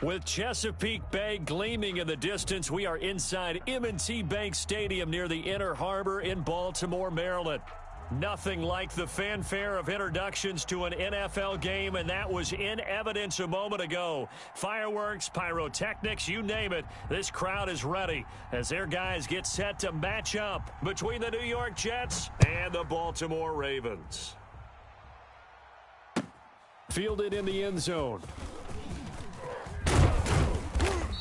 With Chesapeake Bay gleaming in the distance, we are inside M&T Bank Stadium near the Inner Harbor in Baltimore, Maryland. Nothing like the fanfare of introductions to an NFL game, and that was in evidence a moment ago. Fireworks, pyrotechnics, you name it. This crowd is ready as their guys get set to match up between the New York Jets and the Baltimore Ravens. Fielded in the end zone.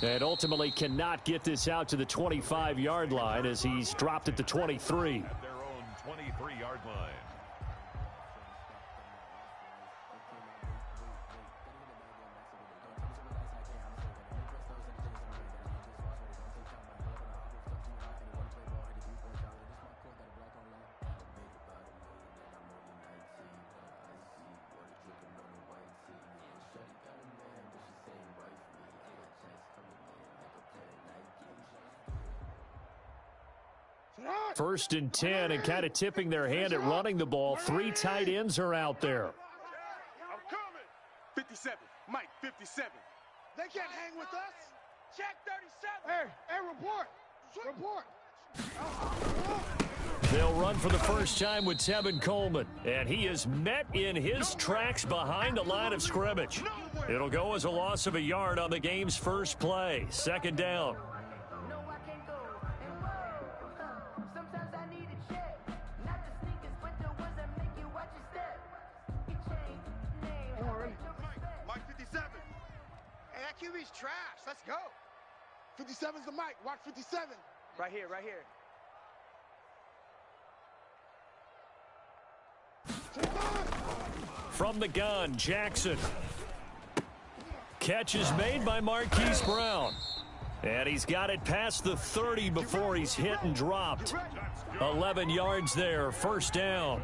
And ultimately cannot get this out to the 25-yard line as he's dropped at the 23. At their own 23-yard line. First and 10, and kind of tipping their hand at running the ball. 3 tight ends are out there. I'm coming. 57. Mike, 57. They can't hang with us. Check 37. Hey, report. They'll run for the first time with Tevin Coleman, and he is met in his tracks behind the line of scrimmage. It'll go as a loss of a yard on the game's first play. Second down. QB's trash. Let's go. 57's the mic. Watch 57. Right here. From the gun, Jackson. Catch is made by Marquise Brown. And he's got it past the 30 before he's hit and dropped. 11 yards there, first down.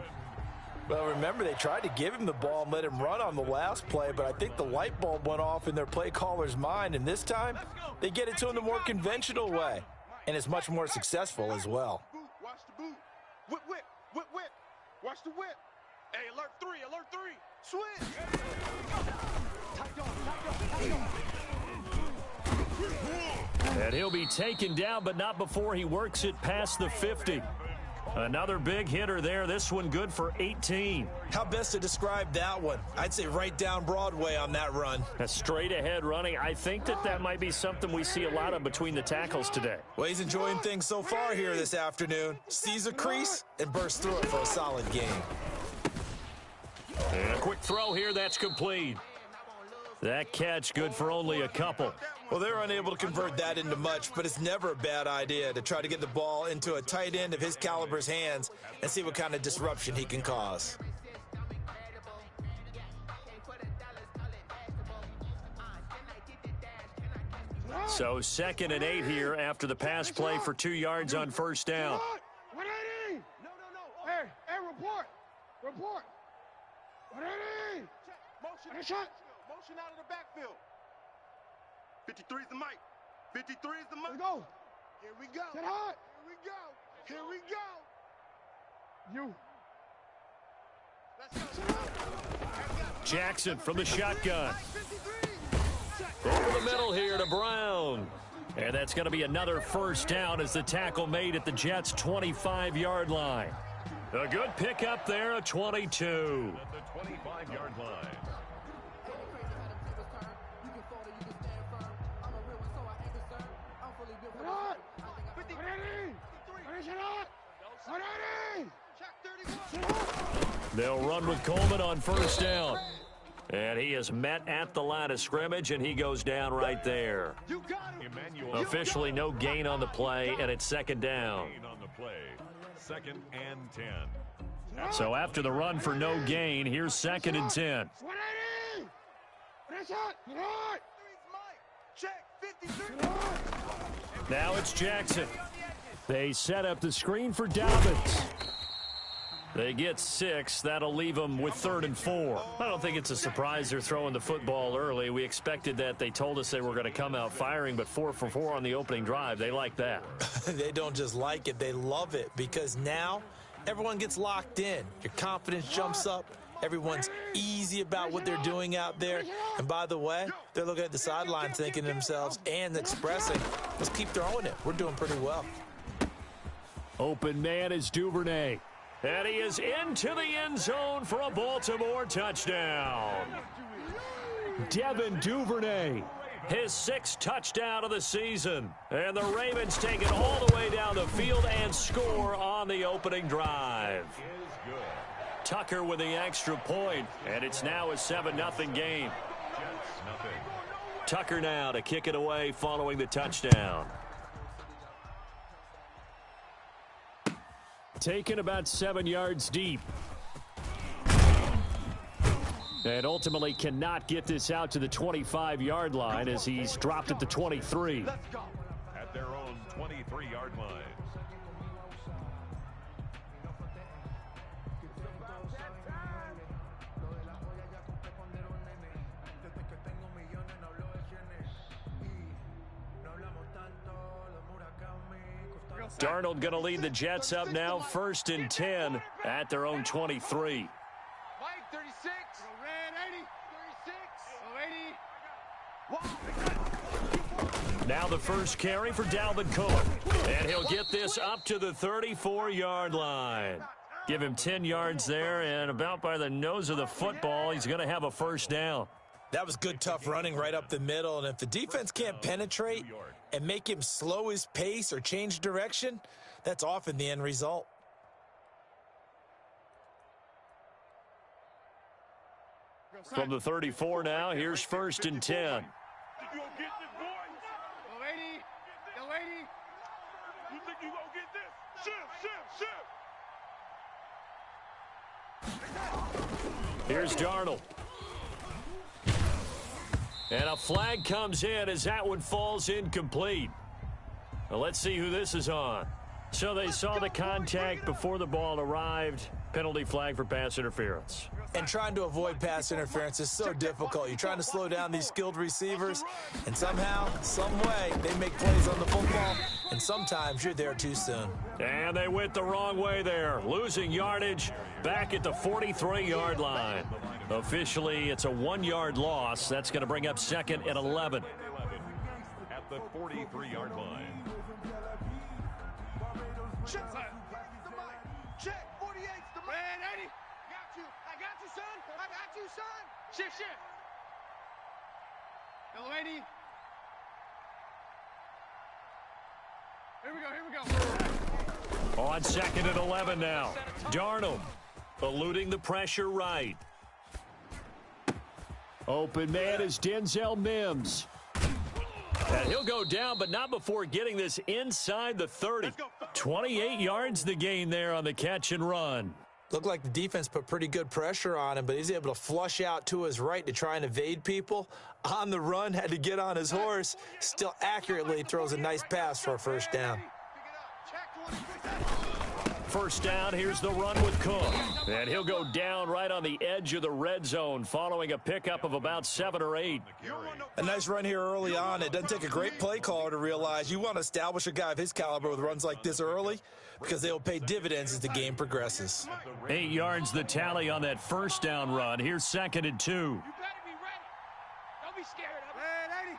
Well, remember, they tried to give him the ball and let him run on the last play, but I think the light bulb went off in their play caller's mind, and this time they get it to him the more conventional way, and it's much more successful as well. Watch the boot. Whip. Watch the whip. Hey, alert 3. Switch. And he'll be taken down, but not before he works it past the 50. Another big hitter there. This one good for 18. How best to describe that one? I'd say right down Broadway on that run. A straight ahead running. I think that might be something we see a lot of between the tackles today. Well, he's enjoying things so far here this afternoon. Sees a crease and bursts through it for a solid game. And a quick throw here. That's complete. That catch good for only a couple. Well, they're unable to convert that into much, but it's never a bad idea to try to get the ball into a tight end of his caliber's hands and see what kind of disruption he can cause. So 2nd and 8 here after the pass play for 2 yards on first down. 180. No. Hey, report. 180. Motion out of the backfield. 53 is the mic. 53 is the mic. Let's go. Here we go. Get hot. Here we go. You. Let's go. Jackson from the shotgun. Over the middle here to Brown. And that's going to be another first down as the tackle made at the Jets' 25-yard line. A good pickup there, a 22. At the 25-yard line. They'll run with Coleman on first down. And he is met at the line of scrimmage, and he goes down right there. Officially no gain on the play, and it's second down. On the play. 2nd and 10. So after the run for no gain, here's 2nd and 10. Now it's Jackson. They set up the screen for Dobbins. They get 6. That'll leave them with 3rd and 4. I don't think it's a surprise they're throwing the football early. We expected that. They told us they were going to come out firing, but 4 for 4 on the opening drive. They like that. They don't just like it. They love it because now everyone gets locked in. Your confidence jumps up, Everyone's easy about what they're doing out there. And by the way, they're looking at the sideline thinking to themselves and expressing, let's keep throwing it. We're doing pretty well. Open man is Duvernay. And he is into the end zone for a Baltimore touchdown. Devin Duvernay, his 6th touchdown of the season. And the Ravens take it all the way down the field and score on the opening drive. Tucker with the extra point, and it's now a 7-0 game. Tucker now to kick it away following the touchdown. Taken about 7 yards deep. And ultimately cannot get this out to the 25-yard line as he's dropped at the 23. At their own 23-yard line. Darnold going to lead the Jets up now, 1st and 10 at their own 23. Mike, 36. Red 80. 36. Now the first carry for Dalvin Cook. And he'll get this up to the 34-yard line. Give him 10 yards there, and about by the nose of the football, he's going to have a first down. That was good, tough running right up the middle. And if the defense can't penetrate and make him slow his pace or change direction, that's often the end result. From the 34 now, here's 1st and 10. Go 80. Go 80. You think you gonna get this? Shift. Here's Darnold. And a flag comes in as that one falls incomplete. Well, let's see who this is on. So they saw the contact before the ball arrived. Penalty flag for pass interference. And trying to avoid pass interference is so difficult. You're trying to slow down these skilled receivers, and somehow, some way, they make plays on the football, and sometimes you're there too soon. And they went the wrong way there, losing yardage back at the 43-yard line. Officially, it's a 1-yard loss. That's going to bring up 2nd and 11. At the 43-yard line. Check 48's the man, 80. Got you. I got you, son. I got you, son. Shift. Go 80. Here we go. On 2nd and 11 now. Darnold eluding the pressure right. Open man is Denzel Mims. And he'll go down, but not before getting this inside the 30. 28 yards the gain there on the catch and run. Looked like the defense put pretty good pressure on him, but he's able to flush out to his right to try and evade people. On the run, had to get on his horse. Still accurately throws a nice pass for a first down. First down, here's the run with Cook. And he'll go down right on the edge of the red zone following a pickup of about 7 or 8. A nice run here early on. It doesn't take a great play caller to realize you want to establish a guy of his caliber with runs like this early because they will pay dividends as the game progresses. 8 yards the tally on that first down run. Here's 2nd and 2. You better be ready. Don't be scared of it. Man, 80.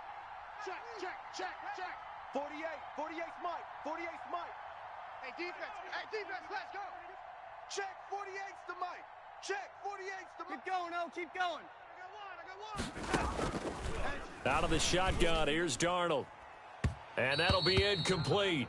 Check. 48's Mike. 48's Mike. Hey, defense, let's go. Check, 48's the Mike. Check, 48's the Mike. Keep going, keep going. I got one. Out of the shotgun, here's Darnold. And that'll be incomplete.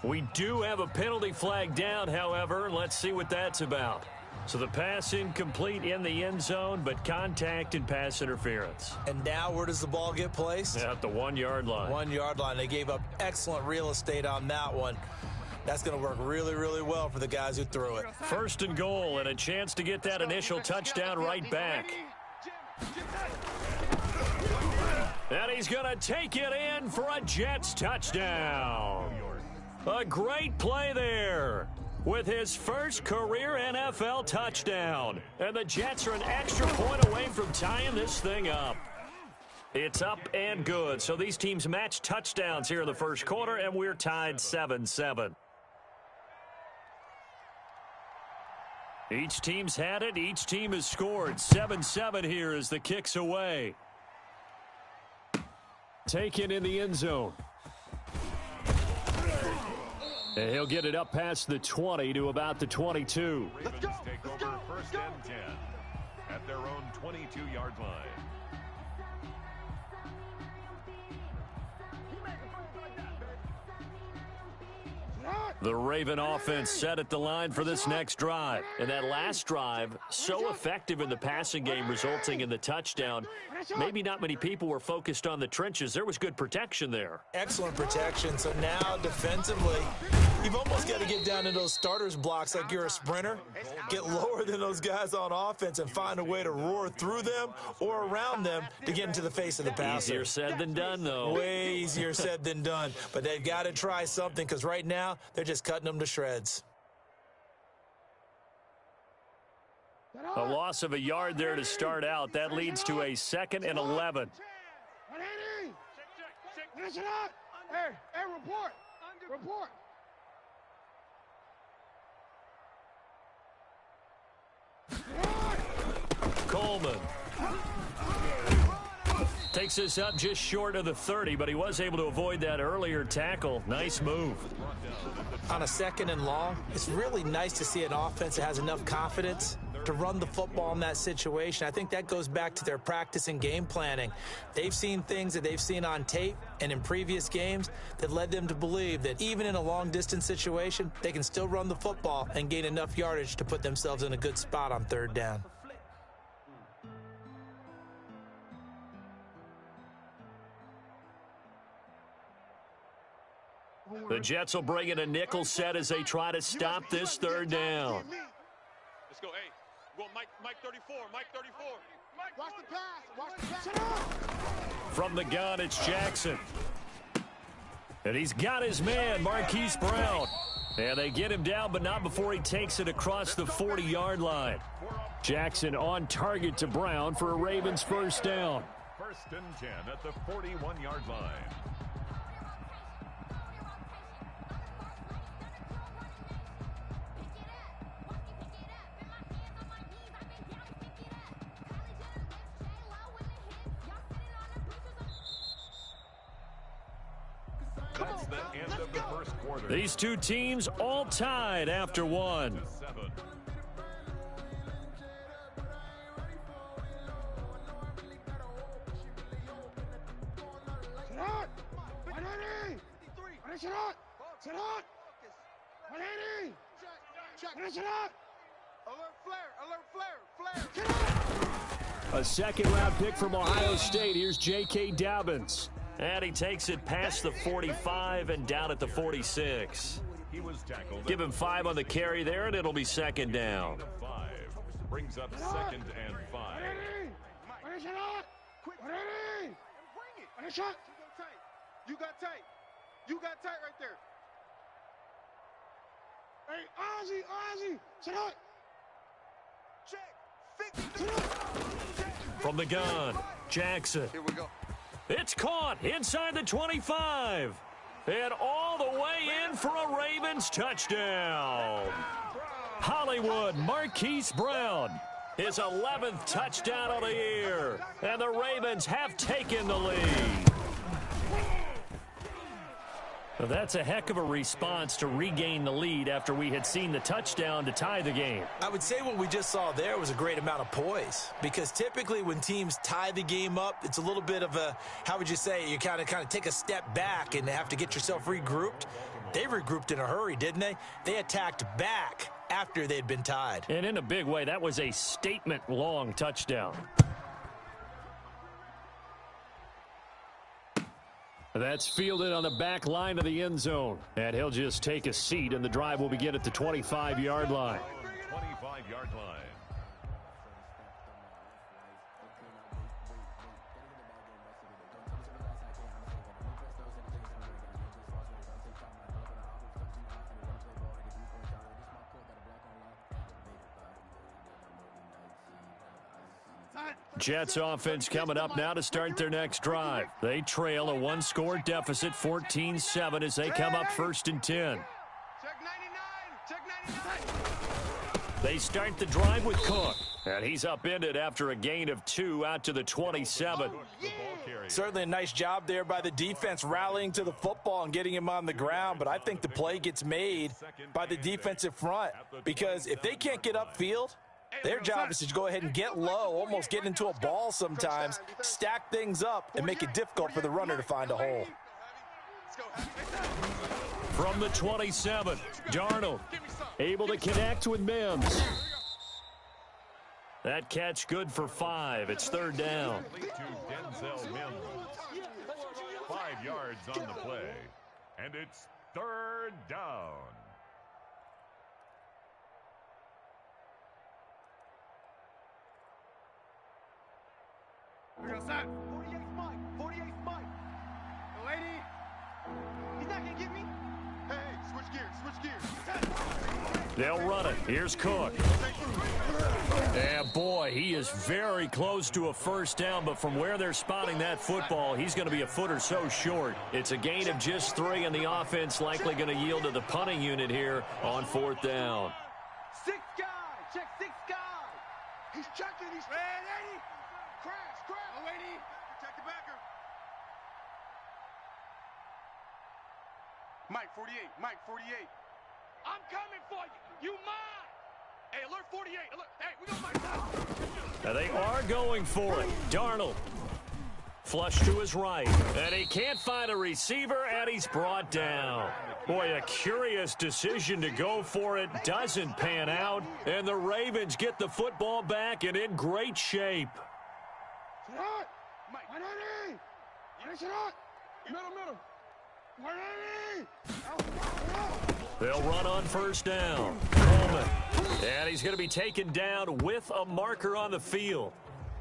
We do have a penalty flag down, however. Let's see what that's about. So the pass incomplete in the end zone, but contact and pass interference. And now where does the ball get placed? At the 1-yard line. 1-yard line. They gave up excellent real estate on that one. That's going to work really, really well for the guys who threw it. 1st and goal and a chance to get that initial touchdown right back. And he's going to take it in for a Jets touchdown. A great play there with his first career NFL touchdown. And the Jets are an extra point away from tying this thing up. It's up and good. So these teams match touchdowns here in the first quarter, and we're tied 7-7. Each team's had it. Each team has scored. 7-7 here as the kick's away. Taken in the end zone. And he'll get it up past the 20 to about the 22. Ravens take over first and 10 at their own 22-yard line. The Raven offense set at the line for this next drive. And that last drive, so effective in the passing game, resulting in the touchdown. Maybe not many people were focused on the trenches. There was good protection there. Excellent protection. So now defensively, you've almost got to get down in those starters blocks like you're a sprinter. Get lower than those guys on offense and find a way to roar through them or around them to get into the face of the passer. Easier said than done, though. Way easier said than done. But they've got to try something because right now they're just cutting them to shreds. A loss of a yard there to start out. That leads to a 2nd and 11. Hey, report. Report. Coleman takes this up just short of the 30, but he was able to avoid that earlier tackle. Nice move. On a 2nd and long, it's really nice to see an offense that has enough confidence to run the football in that situation. I think that goes back to their practice and game planning. They've seen things that they've seen on tape and in previous games that led them to believe that even in a long-distance situation, they can still run the football and gain enough yardage to put themselves in a good spot on 3rd down. The Jets will bring in a nickel set as they try to stop this 3rd down. Let's go, hey. Go Mike 34, Mike 34. Watch the pass. From the gun, it's Jackson. And he's got his man, Marquise Brown. And they get him down, but not before he takes it across the 40-yard line. Jackson on target to Brown for a Ravens 1st down. 1st and 10 at the 41-yard line. That's the end of the 1st quarter. These two teams all tied after 1. A 2nd-round pick from Ohio State. Here's J.K. Dobbins. And he takes it past the 45 and down at the 46. Give him 5 on the carry there, and it'll be 2nd down. 5 brings up 2nd and 5. You got tight. You got tight right there. Hey, Ozzy, sit up. Check. From the gun, Jackson. Here we go. It's caught inside the 25. And all the way in for a Ravens touchdown. Hollywood Marquise Brown, his 11th touchdown of the year. And the Ravens have taken the lead. That's a heck of a response to regain the lead after we had seen the touchdown to tie the game. I would say what we just saw there was a great amount of poise, because typically when teams tie the game up, it's a little bit of a, how would you say, you kind of take a step back and have to get yourself regrouped. They regrouped in a hurry, didn't they? They attacked back after they'd been tied. And in a big way, that was a statement-long touchdown. That's fielded on the back line of the end zone. And he'll just take a seat, and the drive will begin at the 25-yard line. 25-yard line. Jets offense coming up now to start their next drive. They trail a 1-score deficit, 14-7, as they come up 1st and 10. They start the drive with Cook. And he's upended after a gain of 2 out to the 27. Certainly a nice job there by the defense rallying to the football and getting him on the ground, but I think the play gets made by the defensive front because if they can't get upfield, their job is to go ahead and get low, almost get into a ball sometimes, stack things up, and make it difficult for the runner to find a hole. From the 27, Darnold able to connect with Mims. That catch good for 5. It's third down. To Denzel Mims. 5 yards on the play. And it's third down. We're outside. 48's Mike. 48's Mike. The lady. He's not going to get me. Hey, switch gears. Switch gears. They'll run it. Here's Cook. And boy, he is very close to a first down, but from where they're spotting that football, he's going to be a foot or so short. It's a gain of just 3, and the offense likely going to yield to the punting unit here on fourth down. 6 guy. Check 6 guy. He's checking. He's ready. Crash. Oh, lady. Protect the backer. Mike 48. Mike 48. I'm coming for you. You mine. Hey, alert 48. Alert. Hey, we got Mike down. Now they are going for it. Darnold. Flush to his right. And he can't find a receiver, and he's brought down. Boy, a curious decision to go for it. Doesn't pan out. And the Ravens get the football back and in great shape. Mike. Middle. They'll run on first down. Coleman. And he's going to be taken down with a marker on the field.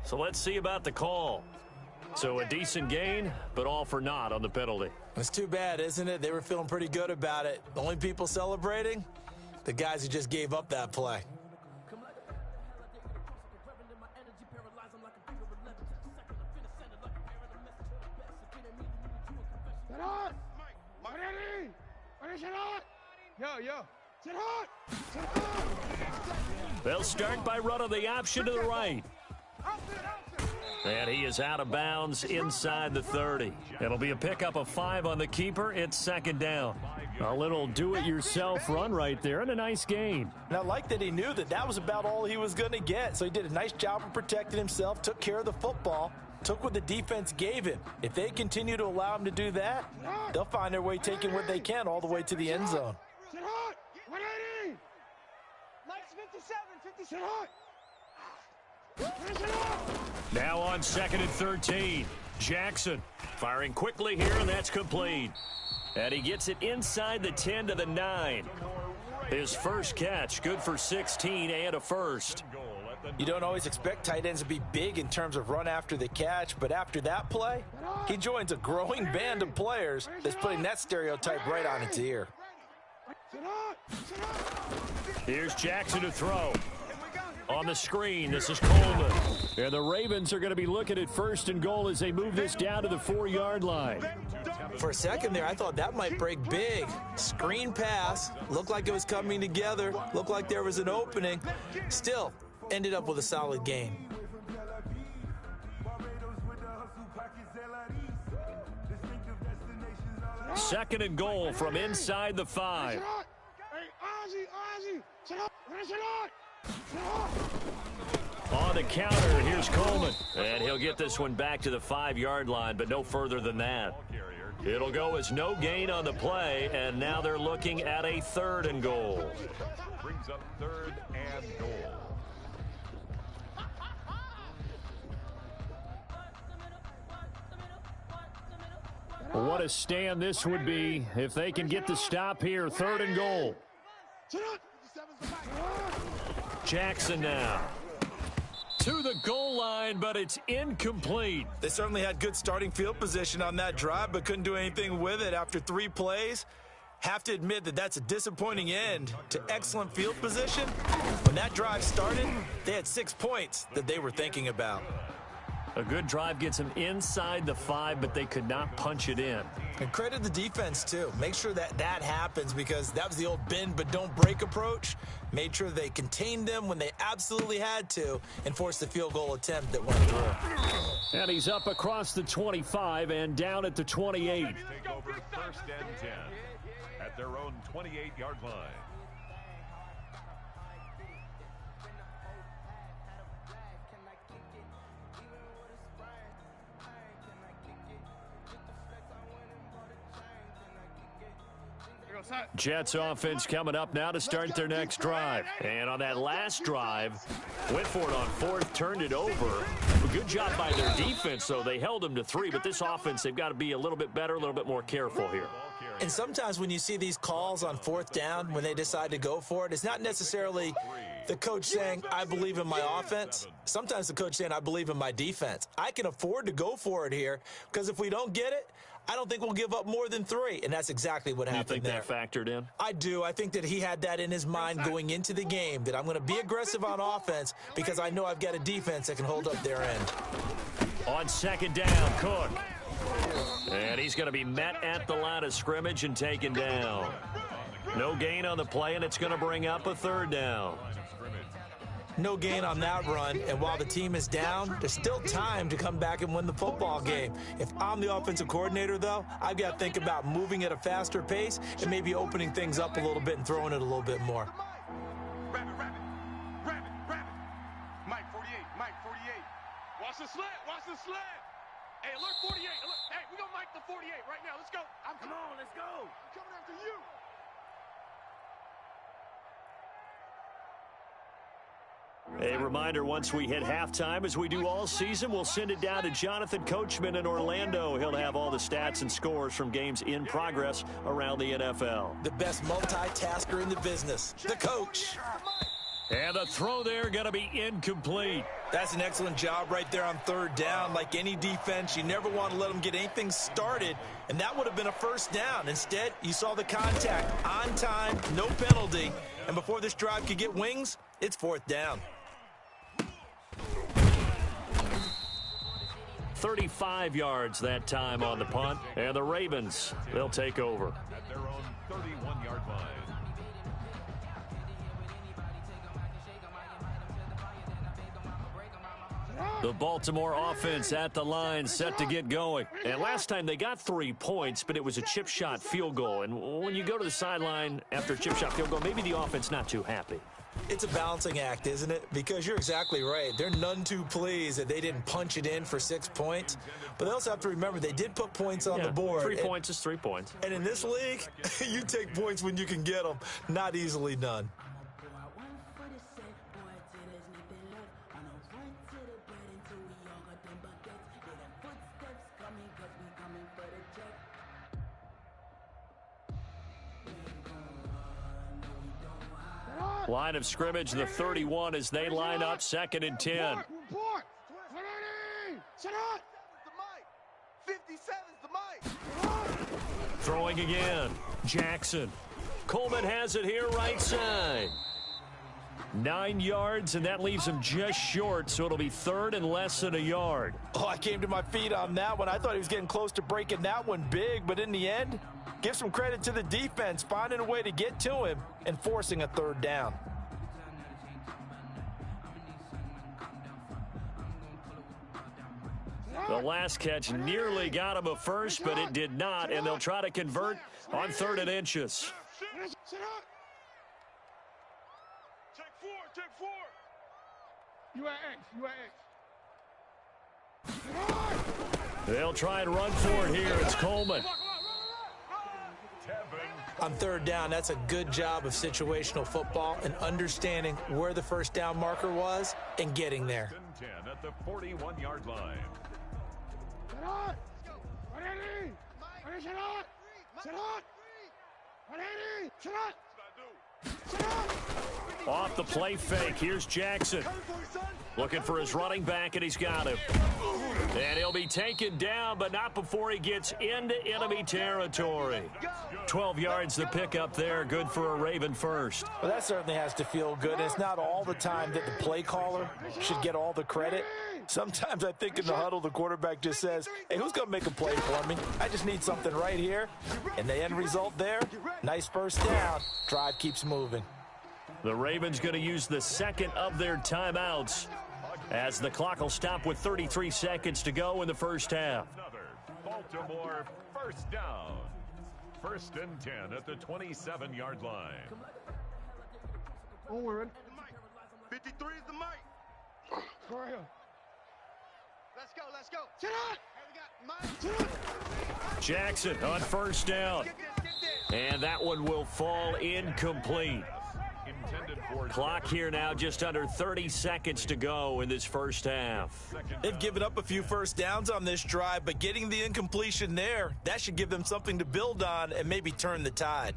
So let's see about the call. So a decent gain, but all for naught on the penalty. It's too bad, isn't it? They were feeling pretty good about it. The only people celebrating? The guys who just gave up that play. They'll start by running the option to the right. And he is out of bounds inside the 30. It'll be a pickup of 5 on the keeper. It's second down. A little do-it-yourself run right there and a nice gain. And I like that he knew that that was about all he was going to get. So he did a nice job of protecting himself, took care of the football, took what the defense gave him. If they continue to allow him to do that, they'll find their way taking what they can all the way to the end zone. Now on 2nd and 13. Jackson firing quickly here, and that's complete. And he gets it inside the 10 to the 9. His first catch, good for 16 and a first. You don't always expect tight ends to be big in terms of run after the catch, but after that play, he joins a growing band of players that's putting that stereotype right on its ear. Here's Jackson to throw. On the screen, this is Coleman. And the Ravens are going to be looking at 1st and goal as they move this down to the 4-yard line. For a second there, I thought that might break big. Screen pass, looked like it was coming together, looked like there was an opening. Still, ended up with a solid gain. Second and goal from inside the 5. On the counter, here's Coleman. And he'll get this one back to the 5-yard line, but no further than that. It'll go as no gain on the play, and now they're looking at a 3rd and goal. Brings up 3rd and goal. What a stand this would be if they can get the stop here. 3rd and goal. Jackson now to the goal line, but it's incomplete. They certainly had good starting field position on that drive, but couldn't do anything with it after 3 plays. Have to admit that that's a disappointing end to excellent field position. When that drive started, they had 6 points that they were thinking about. A good drive gets them inside the 5, but they could not punch it in. And credit the defense, too. Make sure that happens, because that was the old bend but don't break approach. Made sure they contained them when they absolutely had to and forced the field goal attempt that went through. And he's up across the 25 and down at the 28. Take over 1st and 10 at their own 28-yard line. Jets offense coming up now to start their next drive. And on that last drive, went for it on 4th, turned it over. A good job by their defense, though. They held them to 3, but this offense, they've got to be a little bit better, a little bit more careful here. And sometimes when you see these calls on 4th down, when they decide to go for it, it's not necessarily the coach saying, I believe in my offense. Sometimes the coach saying, I believe in my defense. I can afford to go for it here, because if we don't get it, I don't think we'll give up more than 3, and that's exactly what happened there. You think that factored in? I do. I think that he had that in his mind going into the game, that I'm going to be aggressive on offense because I know I've got a defense that can hold up their end. On 2nd down, Cook. And he's going to be met at the line of scrimmage and taken down. No gain on the play, and it's going to bring up a 3rd down. No gain on that run, and while the team is down, there's still time to come back and win the football game. If I'm the offensive coordinator, though, I've got to think about moving at a faster pace and maybe opening things up a little bit and throwing it a little bit more. Rabbit. Mike 48, Mike 48. Watch the sled. Hey, alert 48. Hey, we're going to Mike the 48 right now. Let's go. Come on, let's go. I'm coming after you. A reminder, once we hit halftime, as we do all season, we'll send it down to Jonathan Coachman in Orlando. He'll have all the stats and scores from games in progress around the NFL. The best multitasker in the business, the coach. And the throw there going to be incomplete. That's an excellent job right there on 3rd down. Like any defense, you never want to let them get anything started, and that would have been a 1st down. Instead, you saw the contact on time, no penalty, and before this drive could get wings, it's 4th down. 35 yards that time on the punt, and the Ravens, they'll take over. At their own 31-yard line. The Baltimore offense at the line, set to get going. And last time they got 3 points, but it was a chip shot field goal. And when you go to the sideline after a chip shot field goal, maybe the offense not too happy. It's a balancing act, isn't it? Because you're exactly right. They're none too pleased that they didn't punch it in for 6 points. But they also have to remember they did put points on the board. 3 points is 3 points. And in this league, you take points when you can get them. Not easily done. Line of scrimmage, the 31 as they line up 2nd and 10. Report. Shut up. 57's the mic. Throwing again. Jackson. Coleman has it here right side. 9 yards, and that leaves him just short, so it'll be 3rd and less than a yard. Oh, I came to my feet on that one. I thought he was getting close to breaking that one big, but in the end, give some credit to the defense, finding a way to get to him and forcing a 3rd down. The last catch nearly got him a first, but it did not, and they'll try to convert on 3rd and inches. Check 4. You at X. They'll try and run for it here. It's Coleman. On 3rd down, that's a good job of situational football and understanding where the 1st down marker was and getting there. 10 at the 41-yard line. Off the play fake. Here's Jackson. Looking for his running back, and he's got him. And he'll be taken down, but not before he gets into enemy territory. 12 yards the pickup there, good for a Raven first. Well, that certainly has to feel good. It's not all the time that the play caller should get all the credit. Sometimes I think in the huddle, the quarterback just says, hey, who's going to make a play for me? I just need something right here. And the end result there, nice first down. Drive keeps moving. The Ravens going to use the second of their timeouts as the clock will stop with 33 seconds to go in the first half. Another Baltimore first down. 1st and 10 at the 27-yard line. Oh, we're in. 53 is the mic. For real. Let's go, let's go. Sit up. Hey, we got Mike. Jackson on first down. And that one will fall incomplete. Clock here now, just under 30 seconds to go in this first half. They've given up a few first downs on this drive, but getting the incompletion there, that should give them something to build on and maybe turn the tide.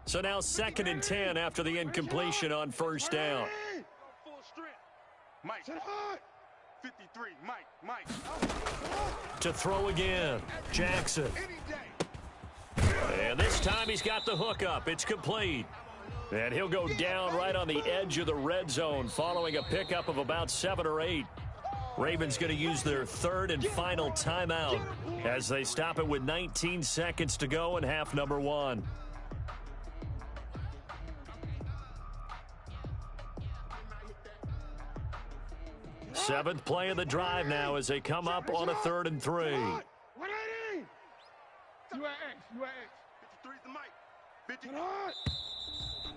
So now 2nd and 10 after the incompletion on first down. Full strength. Mike. 53, Mike. To throw again, Jackson. And this time he's got the hook up. It's complete. And he'll go down right on the edge of the red zone following a pickup of about 7 or 8. Ravens going to use their 3rd and final timeout as they stop it with 19 seconds to go in half number 1. Seventh play of the drive now as they come up on a 3rd and 3. You at X. 53's the mic. 50.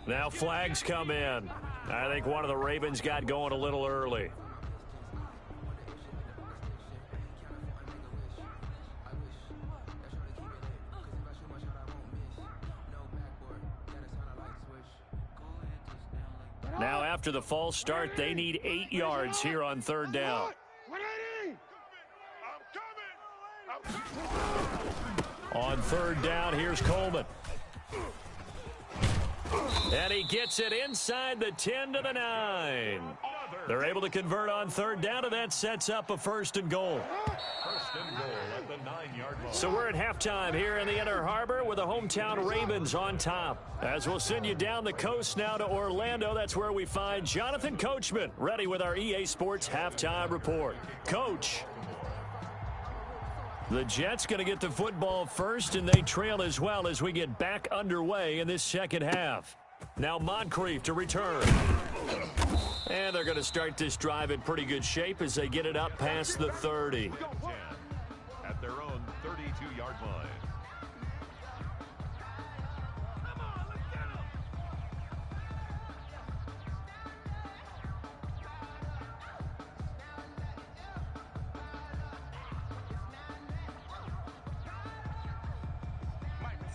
Now flags come in. I think one of the Ravens got going a little early. Now after the false start, they need 8 yards here on 3rd down. On 3rd down, here's Coleman. And he gets it inside the 10 to the 9. They're able to convert on 3rd down, and that sets up a 1st and goal. 1st and goal at the 9-yard line. So we're at halftime here in the Inner Harbor with the hometown Ravens on top. As we'll send you down the coast now to Orlando, that's where we find Jonathan Coachman ready with our EA Sports halftime report. Coach. The Jets going to get the football first, and they trail as well as we get back underway in this second half. Now Moncrief to return. And they're going to start this drive in pretty good shape as they get it up past the 30. At their own 32-yard line.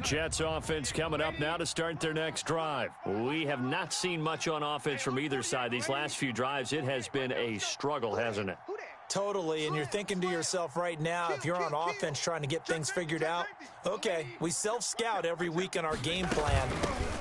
Jets offense coming up now to start their next drive. We have not seen much on offense from either side. These last few drives, it has been a struggle, hasn't it? Totally, and you're thinking to yourself right now, if you're on offense trying to get things figured out, okay, we self-scout every week in our game plan.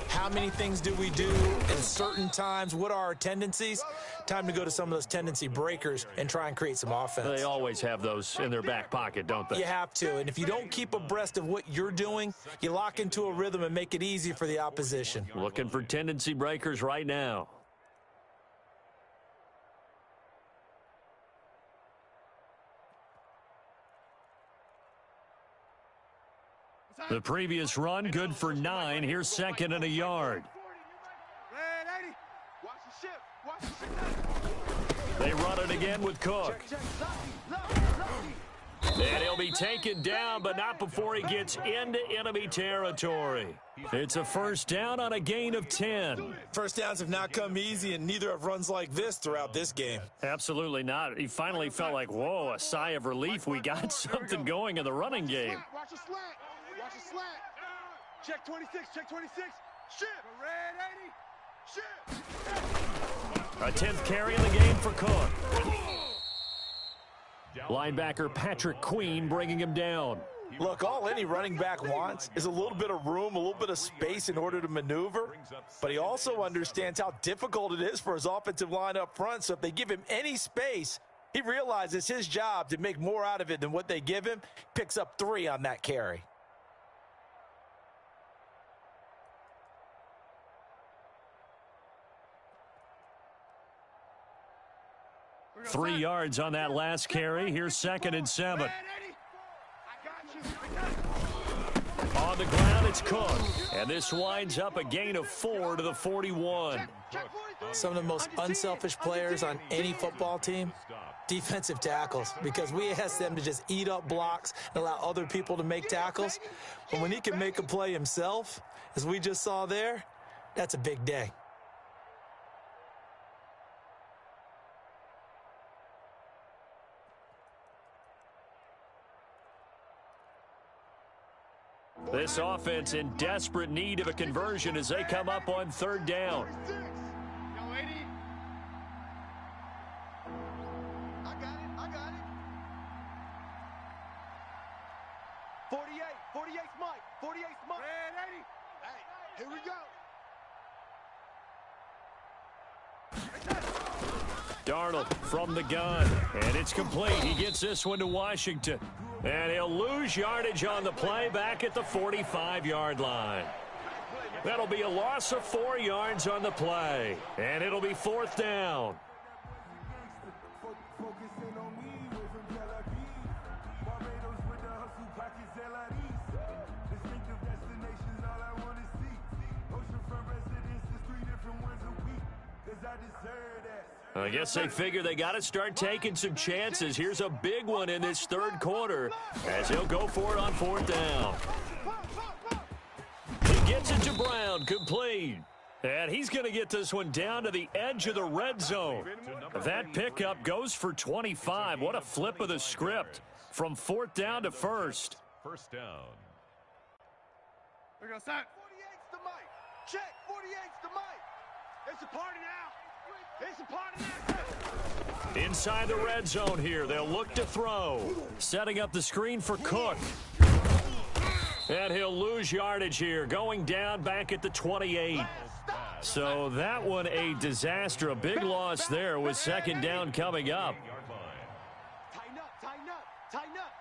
How many things do we do at certain times? What are our tendencies? Time to go to some of those tendency breakers and try and create some offense. They always have those in their back pocket, don't they? You have to, and if you don't keep abreast of what you're doing, you lock into a rhythm and make it easy for the opposition. Looking for tendency breakers right now. The previous run, good for 9. Here's 2nd and a yard. They run it again with Cook. And he'll be taken down, but not before he gets into enemy territory. It's a 1st down on a gain of 10. First downs have not come easy, and neither have runs like this throughout this game. Absolutely not. He finally felt like, whoa, a sigh of relief. We got something going in the running game. Watch the slat. Watch the slat. Check 26. Check 26. Ship. Red 80. A 10th carry in the game for Cook. Linebacker Patrick Queen bringing him down. Look, all any running back wants is a little bit of room, a little bit of space in order to maneuver. But he also understands how difficult it is for his offensive line up front. So if they give him any space, he realizes his job to make more out of it than what they give him. Picks up 3 on that carry. Three yards on that last carry. Here's 2nd and 7. On the ground, it's Cook. And this winds up a gain of 4 to the 41. Some of the most unselfish players on any football team, defensive tackles, because we ask them to just eat up blocks and allow other people to make tackles. But when he can make a play himself, as we just saw there, that's a big day. This offense in desperate need of a conversion as they come up on 3rd down. I got it. 48's Mike. 48's Mike. Red 80. Hey, here we go. Darnold from the gun, and it's complete. He gets this one to Washington. And he'll lose yardage on the play back at the 45-yard line. That'll be a loss of 4 yards on the play. And it'll be 4th down. I guess they figure they got to start taking some chances. Here's a big one in this 3rd quarter as he'll go for it on 4th down. He gets it to Brown, complete. And he's going to get this one down to the edge of the red zone. That pickup goes for 25. What a flip of the script from 4th down to 1st. First down. We're going to start. 48's the mic. Check. 48's the mic. It's a party now. It's a party now. Inside the red zone here. They'll look to throw. Setting up the screen for Cook. And he'll lose yardage here. Going down back at the 28. So that one a disaster. A big loss there with 2nd down coming up. Tighten up, tighten up, tighten up.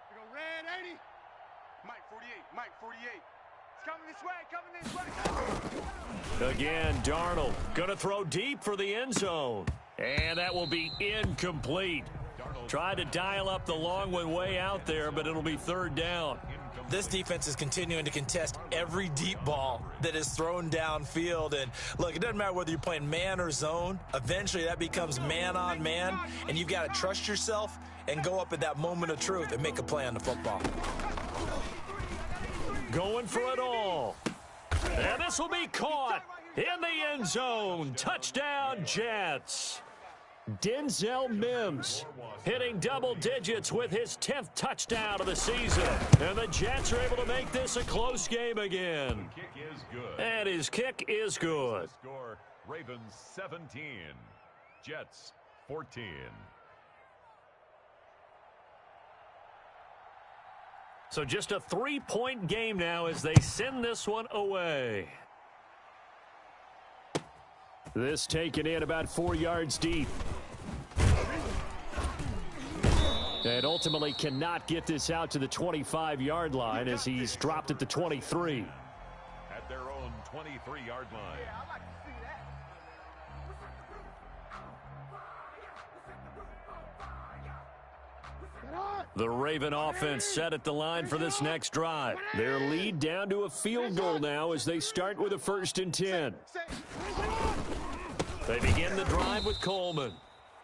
We go red 80. Mike 48, Mike 48. It's coming this way, Again, Darnold going to throw deep for the end zone. And that will be incomplete. Tried to dial up the long one way out there, but it'll be 3rd down. This defense is continuing to contest every deep ball that is thrown downfield. And look, it doesn't matter whether you're playing man or zone. Eventually that becomes man on man, and you've got to trust yourself and go up at that moment of truth and make a play on the football. Going for it all. And this will be caught in the end zone. Touchdown, Jets. Denzel Mims hitting double digits with his 10th touchdown of the season. And the Jets are able to make this a close game again. Kick is good. And his kick is good. Score, Ravens 17, Jets 14. So just a 3-point game now as they send this one away. This taken in about 4 yards deep. And ultimately cannot get this out to the 25-yard line as he's dropped at the 23. At their own 23-yard line. The Raven offense set at the line for this next drive. Their lead down to a field goal now as they start with a 1st and 10. They begin the drive with Coleman.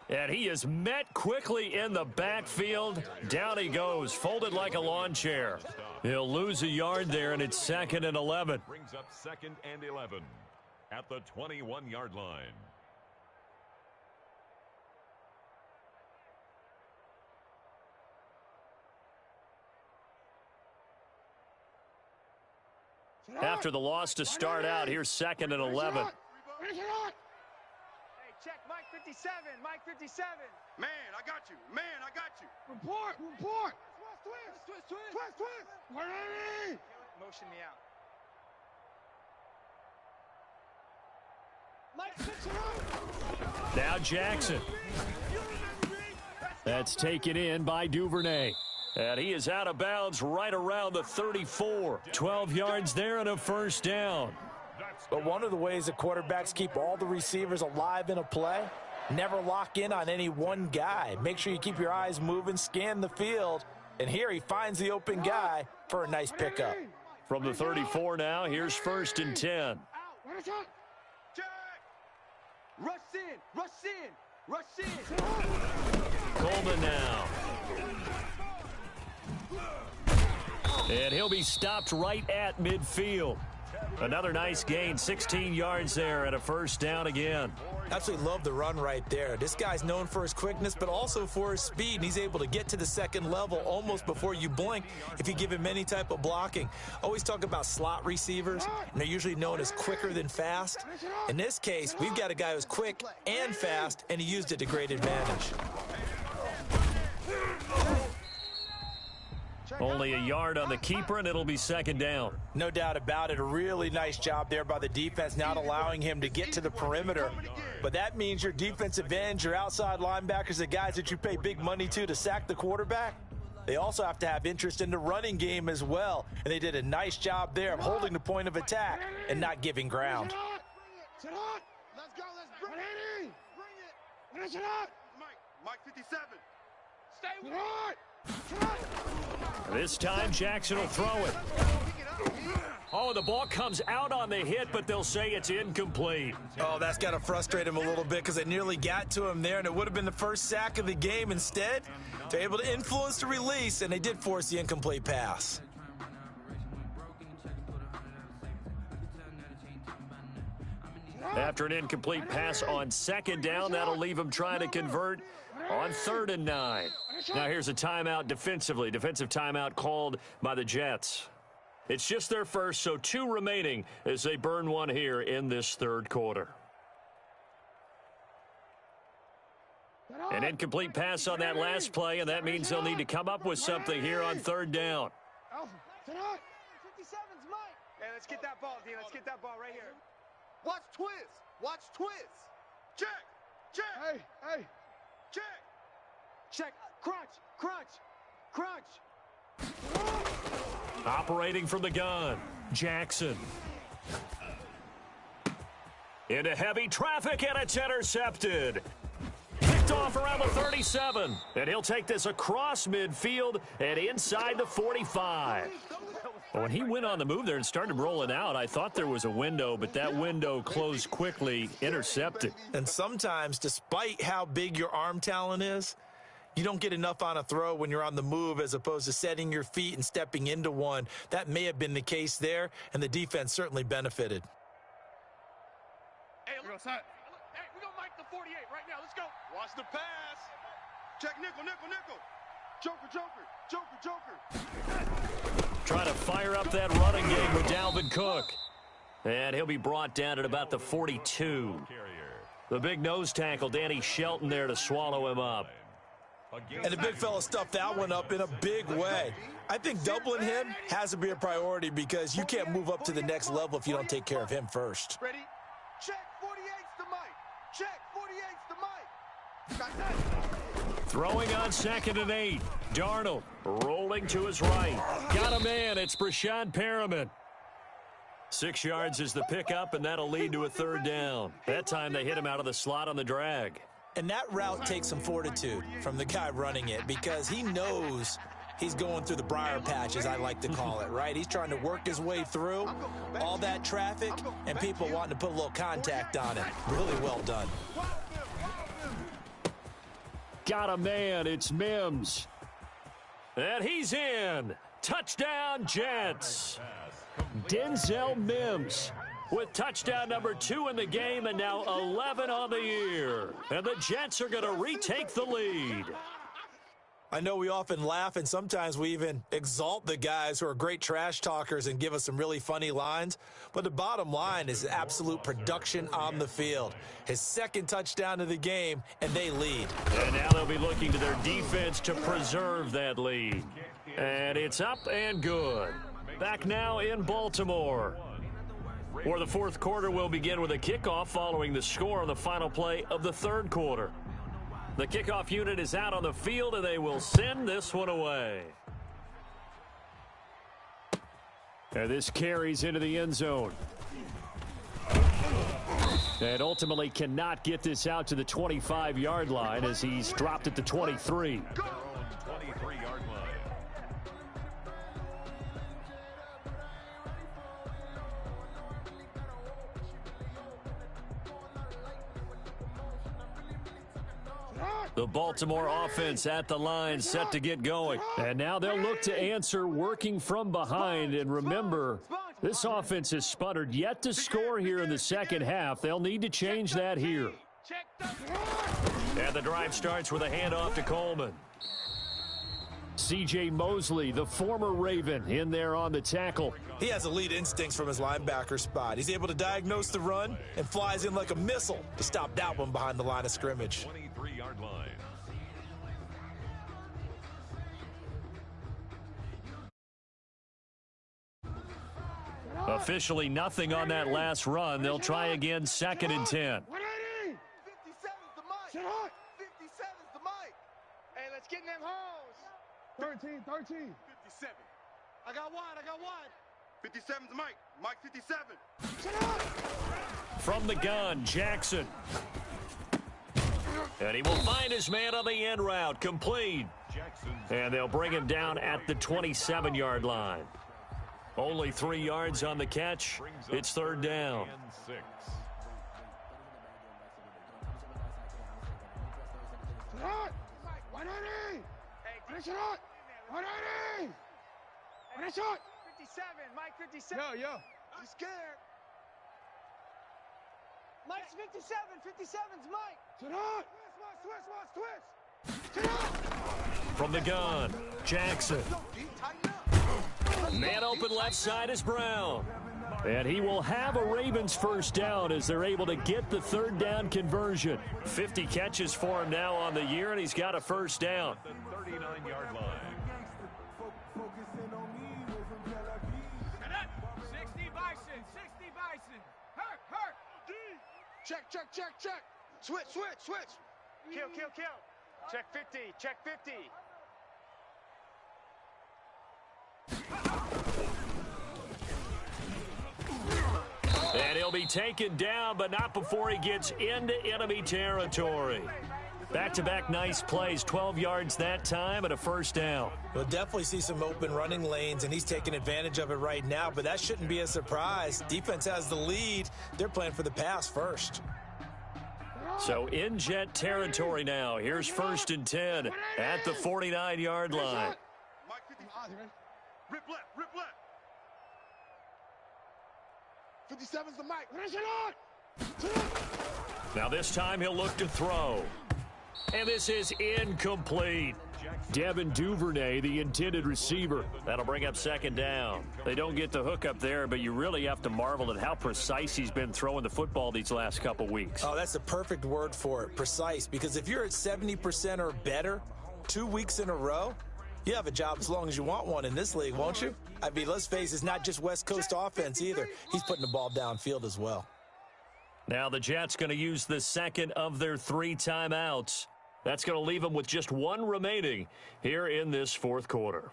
And he is met quickly in the backfield. Down he goes, folded like a lawn chair. He'll lose a yard there, and it's 2nd and 11. Brings up 2nd and 11 at the 21-yard line. after the loss to start out. Here's 2nd and 11. Hey, check Mike 57. Mike 57. Man, I got you. Man, I got you. Report. Twist. Motion me out. Mike, switch it up. Now Jackson. That's taken in by Duvernay. And he is out of bounds right around the 34. 12 yards there and a first down. But one of the ways that quarterbacks keep all the receivers alive in a play, never lock in on any one guy. Make sure you keep your eyes moving, scan the field. And here he finds the open guy for a nice pickup. From the 34 now, here's 1st and 10. Rush in. Coleman now. And he'll be stopped right at midfield. Another nice gain, 16 yards there and a first down again. Absolutely love the run right there. This guy's known for his quickness, but also for his speed. And he's able to get to the second level almost before you blink if you give him any type of blocking. Always talk about slot receivers, and they're usually known as quicker than fast. In this case, we've got a guy who's quick and fast, and he used it to great advantage. Only a yard on the keeper, and it'll be 2nd down. No doubt about it. A really nice job there by the defense, not allowing him to get to the perimeter. But that means your defensive ends, your outside linebackers, the guys that you pay big money to sack the quarterback, they also have to have interest in the running game as well. And they did a nice job there of holding the point of attack and not giving ground. Let's go. Let's bring it. Bring it. Mike 57. Stay with it. This time, Jackson will throw it. Oh, the ball comes out on the hit, but they'll say it's incomplete. Oh, that's got to frustrate him a little bit because they nearly got to him there, and it would have been the first sack of the game. Instead, they're able to influence the release, and they did force the incomplete pass. After an incomplete pass on 2nd down, that'll leave him trying to convert on 3rd and 9. Now here's a timeout defensively. Defensive timeout called by the Jets. It's just their first, so 2 remaining as they burn one here in this 3rd quarter. An incomplete pass on that last play, and that means they'll need to come up with something here on 3rd down. 57's Mike. Hey, let's get that ball, D. Let's get that ball right here. Watch twist. Check. Hey. Check. Crunch. Operating from the gun, Jackson. Into heavy traffic, and it's intercepted. Picked off around the 37. And he'll take this across midfield and inside the 45. When he went on the move there and started rolling out, I thought there was a window, but that window closed quickly, intercepted. And sometimes, despite how big your arm talent is, you don't get enough on a throw when you're on the move as opposed to setting your feet and stepping into one. That may have been the case there, and the defense certainly benefited. Hey, we're going to Mike the 48 right now. Let's go. Watch the pass. Check nickel. Joker. Trying to fire up that running game with Dalvin Cook. And he'll be brought down at about the 42. The big nose tackle, Danny Shelton, there to swallow him up. And the big fella stuffed that one up in a big way. I think doubling him has to be a priority because you can't move up to the next level if you don't take care of him first. Ready? Check 48's the Mike. Check 48's the Mike. Throwing on 2nd and 8. Darnold rolling to his right. Got a man. It's Brashad Perriman. 6 yards is the pickup, and that'll lead to a 3rd down. That time they hit him out of the slot on the drag. And that route takes some fortitude from the guy running it because he knows he's going through the briar patch, as I like to call it, right? He's trying to work his way through all that traffic and people wanting to put a little contact on it. Really well done. Got a man. It's Mims. And he's in. Touchdown, Jets. Denzel Mims with touchdown number 2 in the game and now 11 on the year. And the Jets are going to retake the lead. I know we often laugh, and sometimes we even exalt the guys who are great trash talkers and give us some really funny lines. But the bottom line is absolute production on the field. His second touchdown of the game, and they lead. And now they'll be looking to their defense to preserve that lead. And it's up and good. Back now in Baltimore, where the fourth quarter will begin with a kickoff following the score on the final play of the third quarter. The kickoff unit is out on the field, and they will send this one away. And this carries into the end zone. And ultimately cannot get this out to the 25-yard line as he's dropped at the 23. 23-yard line. The Baltimore offense at the line, set to get going. And now they'll look to answer working from behind. And remember, this offense has sputtered yet to score here in the second half. They'll need to change that here. And the drive starts with a handoff to Coleman. C.J. Mosley, the former Raven, in there on the tackle. He has elite instincts from his linebacker spot. He's able to diagnose the run and flies in like a missile to stop that one behind the line of scrimmage. 23-yard line. Officially nothing on that last run. They'll try again, 2nd and 10. 57's the mic. 57's the mic. Hey, let's get in them holes. 13. 57. I got wide. 57's the mic. Mike 57. From the gun, Jackson. And he will find his man on the end route, complete. And they'll bring him down at the 27-yard line. Only 3 yards on the catch. It's third down. Mike 57. Yo. I'm scared. Mike's 57. 57's Mike. Switch. From the gun, Jackson. Man open left side is Brown. And he will have a Ravens first down as they're able to get the third down conversion. 50 catches for him now on the year, and he's got a first down. The 39-yard line. 60 Bison. Hurt. Check. Switch. Kill. Check 50. And he'll be taken down, but not before he gets into enemy territory. Back-to-back nice plays, 12 yards that time and a first down. We'll definitely see some open running lanes, and he's taking advantage of it right now, but that shouldn't be a surprise. Defense has the lead. They're playing for the pass first. So in jet territory now. Here's 1st and 10 at the 49-yard line. Rip left. 57's the mic. Now this time he'll look to throw. And this is incomplete. Devin Duvernay, the intended receiver. That'll bring up 2nd down. They don't get the hook up there, but you really have to marvel at how precise he's been throwing the football these last couple weeks. Oh, that's the perfect word for it, precise, because if you're at 70% or better 2 weeks in a row, you have a job as long as you want one in this league, won't you? I mean, let's face it, it's not just West Coast offense either. He's putting the ball downfield as well. Now the Jets going to use the second of their 3 timeouts. That's going to leave them with just 1 remaining here in this fourth quarter.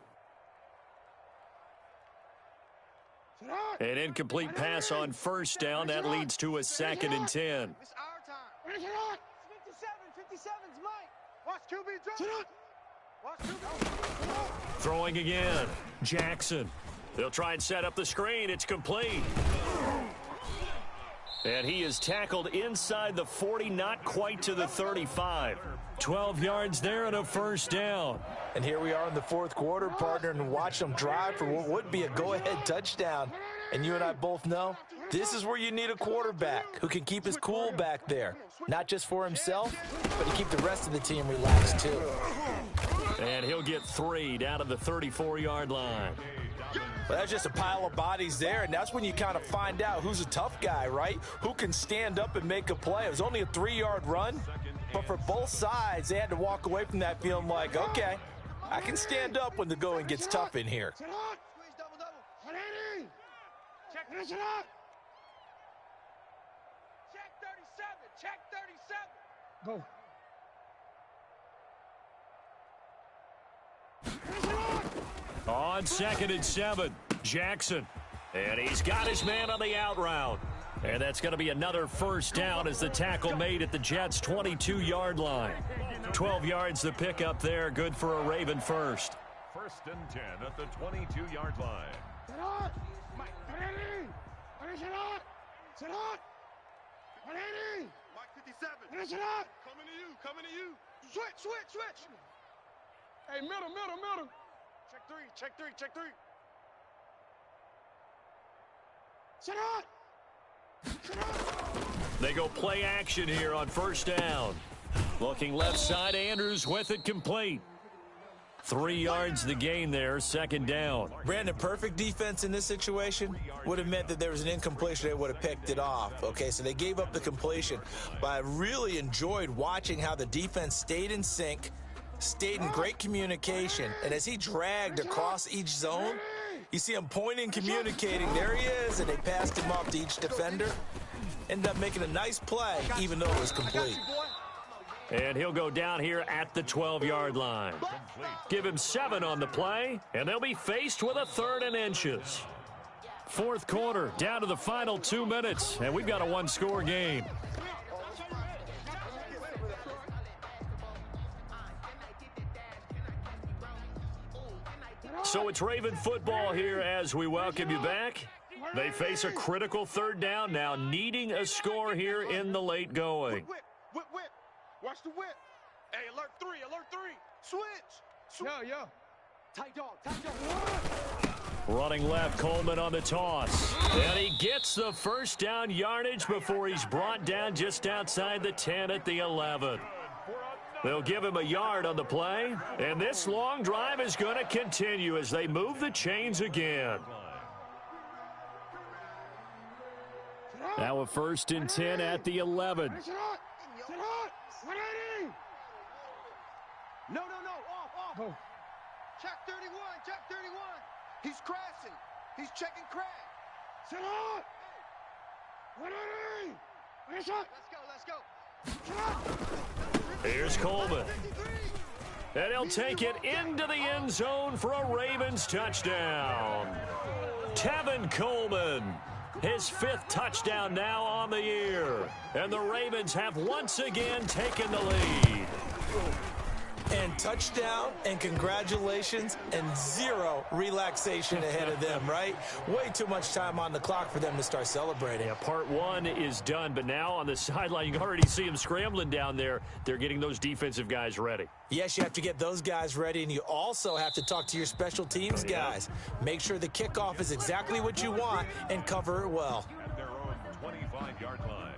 An incomplete pass on first down. That leads to a 2nd and 10. It's our time. 57's Mike. Watch QB drop. Throwing again. Jackson. They'll try and set up the screen. It's complete. And he is tackled inside the 40, not quite to the 35. 12 yards there and a first down. And here we are in the fourth quarter, partner, and watch them drive for what would be a go-ahead touchdown. And you and I both know this is where you need a quarterback who can keep his cool back there. Not just for himself, but to keep the rest of the team relaxed too. And he'll get 3 down to the 34-yard line. Well, that's just a pile of bodies there, and that's when you kind of find out who's a tough guy, right? Who can stand up and make a play. It was only a 3-yard run, but for both sides, they had to walk away from that feeling like, okay, I can stand up when the going gets tough in here. Check 37. Check 37. Go. On 2nd and 7, Jackson. And he's got his man on the out route. And that's going to be another first down as the tackle made at the Jets' 22-yard line. 12 yards the pickup there, good for a Raven first. 1st and 10 at the 22-yard line. Mike 57. Coming to you. Switch. Hey, middle. Check three. Sit up. They go play action here on 1st down. Looking left side, Andrews with it complete. 3 yards the gain there, 2nd down. Brandon, perfect defense in this situation would have meant that there was an incompletion. They would have picked it off. Okay, so they gave up the completion. But I really enjoyed watching how the defense stayed in sync, stayed in great communication. And as he dragged across each zone, you see him pointing, communicating. There he is, and they passed him off to each defender. Ended up making a nice play, even though it was complete. And he'll go down here at the 12-yard line. Give him 7 on the play, and they'll be faced with a 3rd and inches. 4th quarter, down to the final 2 minutes, and we've got a 1-score game. So it's Raven football here as we welcome you back. They face a critical 3rd down now, needing a score here in the late going. Whip. Watch the whip. Hey, alert 3. Switch. Yo. Tight dog. Running left, Coleman on the toss. And he gets the 1st down yardage before he's brought down just outside the 10 at the 11. They'll give him a yard on the play. And this long drive is going to continue as they move the chains again. Now a 1st and 10 at the 11. No. Off. Go. Check 31. He's crashing. He's checking crash. Sit up. 180. Let's go. Here's Coleman. And he'll take it into the end zone for a Ravens touchdown. Tevin Coleman. His 5th touchdown now on the year. And the Ravens have once again taken the lead. And touchdown, and congratulations, and 0 relaxation ahead of them, right? Way too much time on the clock for them to start celebrating. Yeah, part 1 is done, but now on the sideline, you can already see them scrambling down there. They're getting those defensive guys ready. Yes, you have to get those guys ready, and you also have to talk to your special teams guys. Make sure the kickoff is exactly what you want and cover it well. At their own 25-yard line.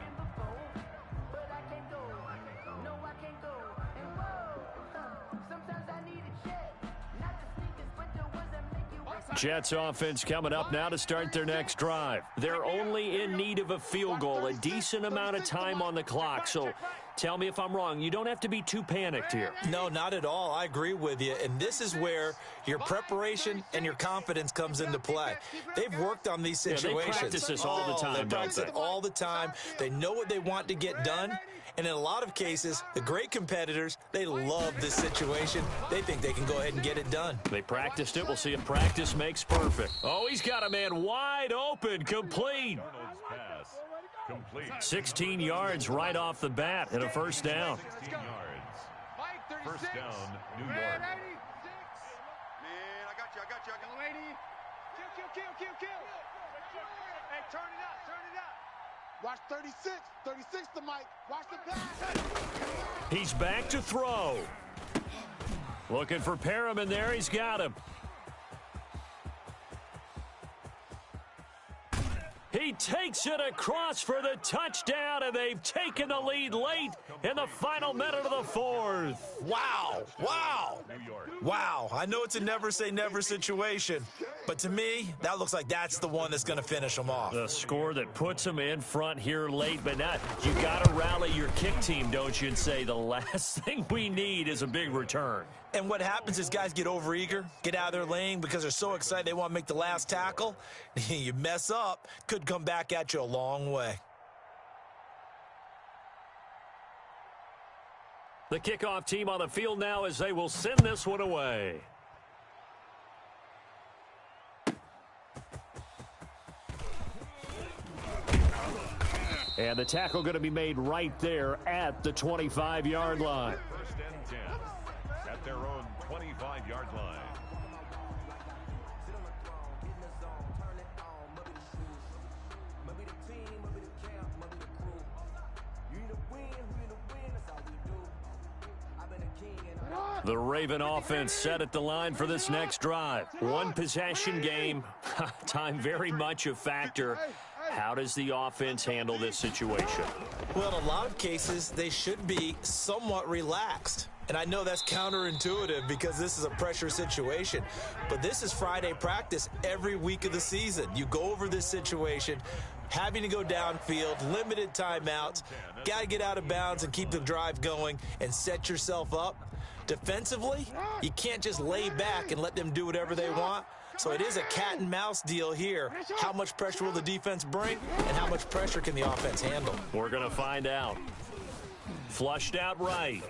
Jets offense coming up now to start their next drive. They're only in need of a field goal, a decent amount of time on the clock. So tell me if I'm wrong. You don't have to be too panicked here. No, not at all. I agree with you. And this is where your preparation and your confidence comes into play. They've worked on these situations. Yeah, they practice this all the time, They practice it all the time. They know what they want to get done. And in a lot of cases, the great competitors, they love this situation. They think they can go ahead and get it done. They practiced it. We'll see if practice makes perfect. Oh, he's got a man wide open, complete. 16 yards right off the bat and a 1st down. 16 yards. 1st down, New York. Man, I got you. Kill. Hey, turn it up. Watch 36. 36 to Mike. Watch the pass. He's back to throw. Looking for Perriman there. He's got him. He takes it across for the touchdown, and they've taken the lead late in the final minute of the fourth. Wow. Wow. I know it's a never-say-never situation, but to me, that looks like that's the one that's going to finish them off. The score that puts them in front here late, but not. You got to rally your kick team, don't you, and say the last thing we need is a big return. And what happens is guys get overeager, get out of their lane because they're so excited they want to make the last tackle. You mess up, could come back at you a long way. The kickoff team on the field now as they will send this one away. And the tackle going to be made right there at the 25-yard line. First and 10 at their own 25-yard line. The Raven offense set at the line for this next drive. One possession game. Time very much a factor. How does the offense handle this situation? Well, in a lot of cases, they should be somewhat relaxed. And I know that's counterintuitive because this is a pressure situation. But this is Friday practice every week of the season. You go over this situation, having to go downfield, limited timeouts, got to get out of bounds and keep the drive going and set yourself up. Defensively, you can't just lay back and let them do whatever they want. So it is a cat and mouse deal here. How much pressure will the defense bring and how much pressure can the offense handle? We're going to find out. Flushed out right.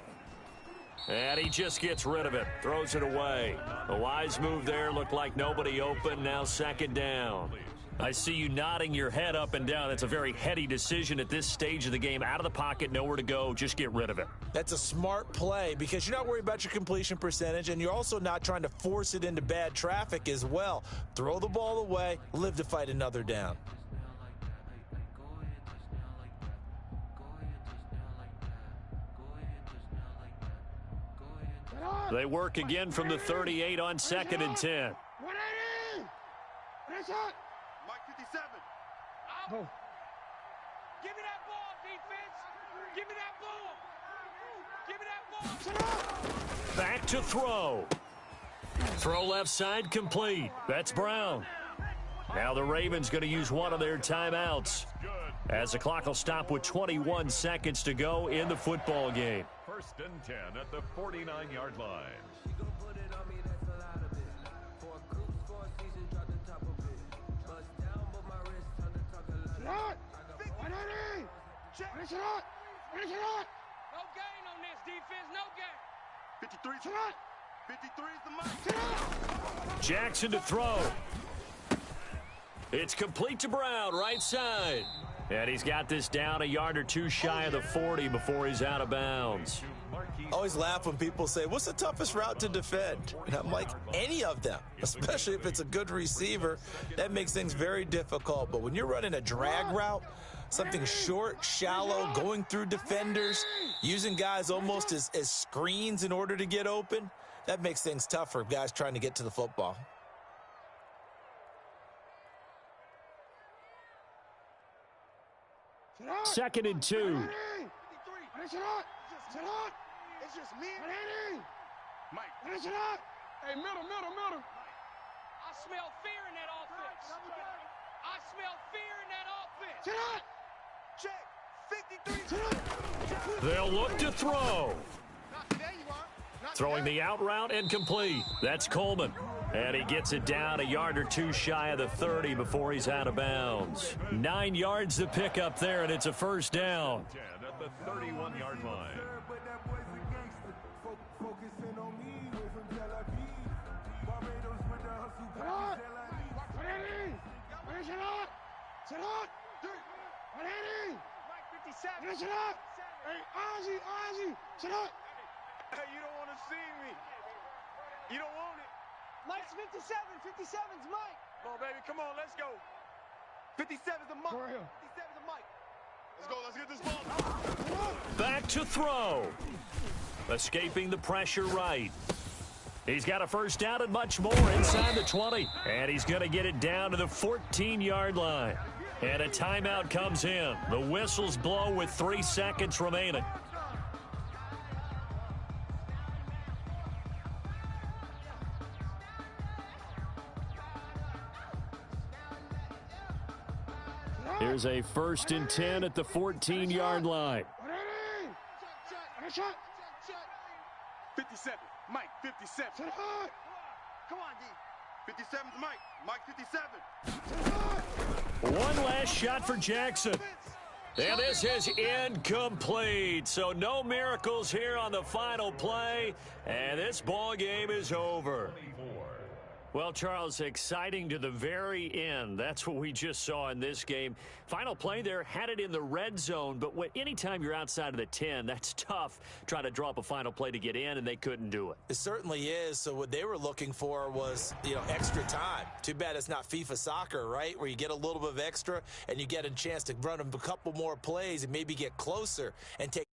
And he just gets rid of it. Throws it away. A wise move there. Looked like nobody open. Now second down. I see you nodding your head up and down. That's a very heady decision at this stage of the game. Out of the pocket, nowhere to go. Just get rid of it. That's a smart play because you're not worried about your completion percentage, and you're also not trying to force it into bad traffic as well. Throw the ball away, live to fight another down. They work again from the 38 on second and 10. Mike 57. Oh. Give me that ball, defense. Give me that ball. Give me that ball. Back to throw. Throw left side complete. That's Brown. Now the Ravens going to use one of their timeouts as the clock will stop with 21 seconds to go in the football game. First and 10 at the 49-yard line. No gain on this defense. No gain. 53. 53 is the mark. Jackson to throw. It's complete to Brown, right side. And he's got this down a yard or two shy of the 40 before he's out of bounds. I always laugh when people say, what's the toughest route to defend? And I'm like, any of them, especially if it's a good receiver. That makes things very difficult. But when you're running a drag route, something short, shallow, going through defenders, using guys almost as screens in order to get open, that makes things tough for guys trying to get to the football. Second and 2. It's just me. Mike. Hey, middle. I smell fear in that offense. I smell fear in that offense. Check. 53. They'll look to throw. Throwing the out route incomplete. That's Coleman. And he gets it down a yard or two shy of the 30 before he's out of bounds. 9 yards to pick up there, and it's a first down. 10 at the 31-yard line. Hey, you don't want to see me. You don't want it. Mike's 57. 57's Mike. Come on, baby. Come on, let's go. 57's the Mike. 57's the Mike. Let's go. Let's get this ball. Back to throw. Escaping the pressure right. He's got a first down and much more inside the 20. And he's going to get it down to the 14-yard line. And a timeout comes in. The whistles blow with 3 seconds remaining. Here's a 1st and 10 at the 14-yard line. 57. Mike, 57. Come on, D. 57's Mike. Mike, 57. One last shot for Jackson. And this is incomplete. So no miracles here on the final play. And this ball game is over. Well, Charles, exciting to the very end. That's what we just saw in this game. Final play there, had it in the red zone, but anytime you're outside of the 10, that's tough trying to draw up a final play to get in, and they couldn't do it. It certainly is. So what they were looking for was, extra time. Too bad it's not FIFA soccer, right, where you get a little bit of extra and you get a chance to run a couple more plays and maybe get closer and take